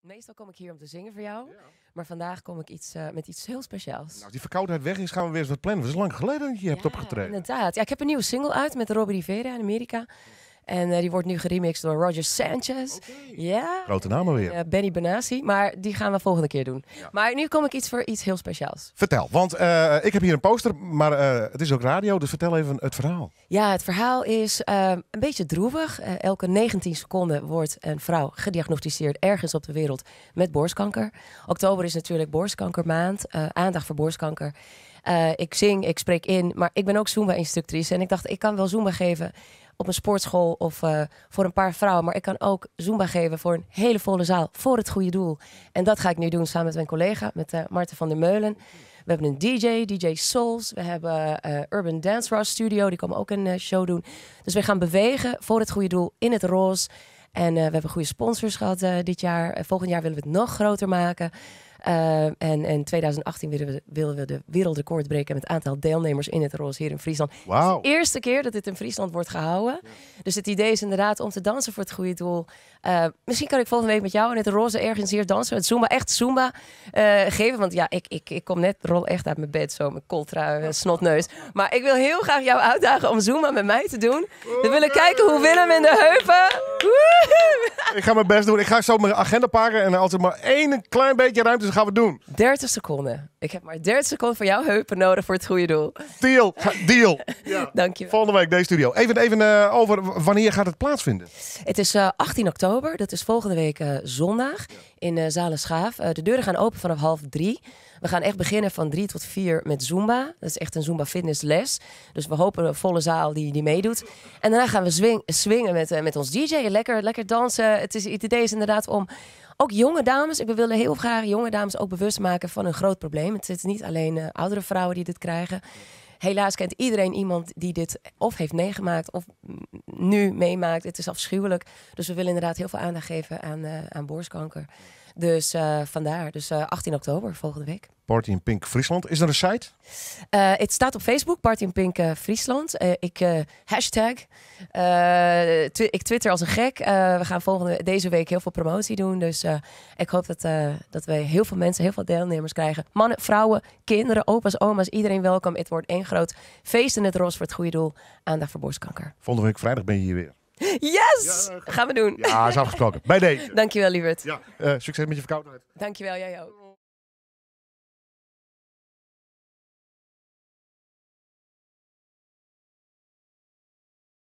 Meestal kom ik hier om te zingen voor jou. Ja. Maar vandaag kom ik met iets heel speciaals. Nou, als die verkoudheid weg is, gaan we weer eens wat plannen. Het is lang geleden dat je hebt opgetreden. Inderdaad. Ja, ik heb een nieuwe single uit met Robbie Rivera in Amerika. En die wordt nu geremixed door Roger Sanchez. Okay. Ja. Grote namen weer. Benny Benassi. Maar die gaan we volgende keer doen. Ja. Maar nu kom ik voor iets heel speciaals. Vertel, want ik heb hier een poster, maar het is ook radio. Dus vertel even het verhaal. Ja, het verhaal is een beetje droevig. Elke 19 seconden wordt een vrouw gediagnosticeerd ergens op de wereld met borstkanker. Oktober is natuurlijk borstkankermaand. Aandacht voor borstkanker. Ik zing, ik spreek in, maar ik ben ook Zumba-instructrice. En ik dacht, ik kan wel Zumba geven op een sportschool of voor een paar vrouwen. Maar ik kan ook Zumba geven voor een hele volle zaal, voor het goede doel. En dat ga ik nu doen samen met mijn collega, met Maarten van der Meulen. We hebben een DJ Souls. We hebben Urban Dance Ross Studio, die komen ook een show doen. Dus we gaan bewegen voor het goede doel in het roze. En we hebben goede sponsors gehad dit jaar. Volgend jaar willen we het nog groter maken. En in 2018 willen we de wereldrecord breken met het aantal deelnemers in het roze hier in Friesland. Wow. Het is de eerste keer dat dit in Friesland wordt gehouden. Ja. Dus het idee is inderdaad om te dansen voor het goede doel. Misschien kan ik volgende week met jou in het roze ergens hier dansen. Met Zumba, echt Zumba geven. Want ja, ik kom net, rol echt uit mijn bed zo met koltrui, snotneus. Maar ik wil heel graag jou uitdagen om Zumba met mij te doen. We willen kijken hoe Willem in de heupen. Ik ga mijn best doen. Ik ga zo mijn agenda pakken en als er maar één klein beetje ruimte is, gaan we het doen. 30 seconden. Ik heb maar 30 seconden voor jouw heupen nodig voor het goede doel. Deal. Deal. Ja. Dank je wel. Volgende week deze studio. Even over wanneer gaat het plaatsvinden? Het is 18 oktober. Dat is volgende week zondag in Zalenschaaf. De deuren gaan open vanaf 2:30. We gaan echt beginnen van 3 tot 4 met Zumba. Dat is echt een Zumba fitnessles. Dus we hopen een volle zaal die meedoet. En daarna gaan we swingen met ons DJ. Lekker dansen. Het idee is inderdaad om ook jonge dames. We willen heel graag jonge dames ook bewust maken van een groot probleem. Het is niet alleen oudere vrouwen die dit krijgen. Helaas kent iedereen iemand die dit of heeft meegemaakt of nu meemaakt. Het is afschuwelijk. Dus we willen inderdaad heel veel aandacht geven aan borstkanker. Dus vandaar. Dus 18 oktober, volgende week. Party in Pink Friesland. Is er een site? Het staat op Facebook, Party in Pink Friesland. Hashtag. Ik twitter als een gek. We gaan deze week heel veel promotie doen. Dus ik hoop dat we heel veel mensen, heel veel deelnemers krijgen. Mannen, vrouwen, kinderen, opa's, oma's, iedereen welkom. Het wordt één groot feest in het roze voor het goede doel. Aandacht voor borstkanker. Volgende week vrijdag ben je hier weer. Yes! Ja, gaan we doen. Ja, is afgesproken. Bij deze. Dankjewel, lieverd. Ja, succes met je verkoudheid. Dankjewel, jij ook.